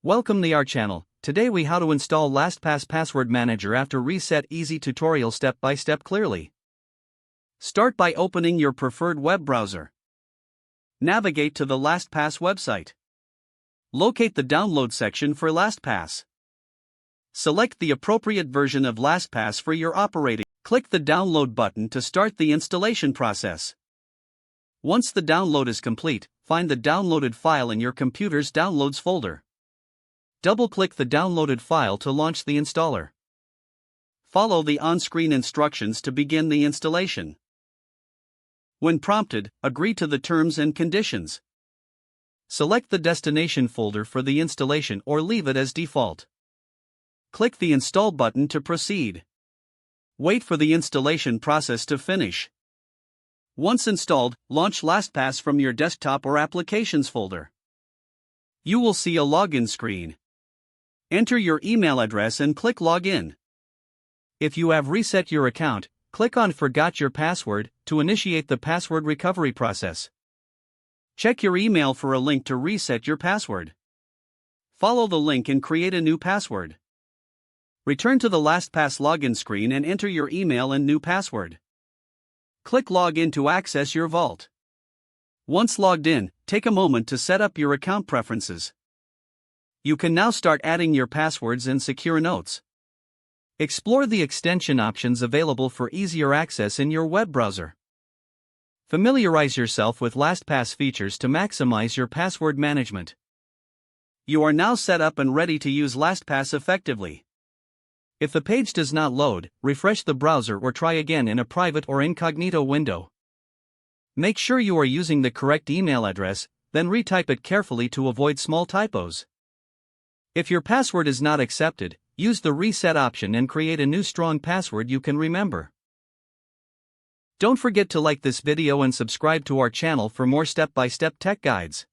Welcome to our channel. Today we how to install LastPass Password Manager after reset. Easy tutorial step by step clearly. Start by opening your preferred web browser. Navigate to the LastPass website. Locate the download section for LastPass. Select the appropriate version of LastPass for your operating. Click the download button to start the installation process. Once the download is complete, find the downloaded file in your computer's Downloads folder. Double-click the downloaded file to launch the installer. Follow the on-screen instructions to begin the installation. When prompted, agree to the terms and conditions. Select the destination folder for the installation or leave it as default. Click the Install button to proceed. Wait for the installation process to finish. Once installed, launch LastPass from your desktop or Applications folder. You will see a login screen. Enter your email address and click Login. If you have reset your account, click on Forgot Your Password to initiate the password recovery process. Check your email for a link to reset your password. Follow the link and create a new password. Return to the LastPass login screen and enter your email and new password. Click Login to access your vault. Once logged in, take a moment to set up your account preferences. You can now start adding your passwords and secure notes. Explore the extension options available for easier access in your web browser. Familiarize yourself with LastPass features to maximize your password management. You are now set up and ready to use LastPass effectively. If the page does not load, refresh the browser or try again in a private or incognito window. Make sure you are using the correct email address, then retype it carefully to avoid small typos. If your password is not accepted, use the reset option and create a new strong password you can remember. Don't forget to like this video and subscribe to our channel for more step-by-step tech guides.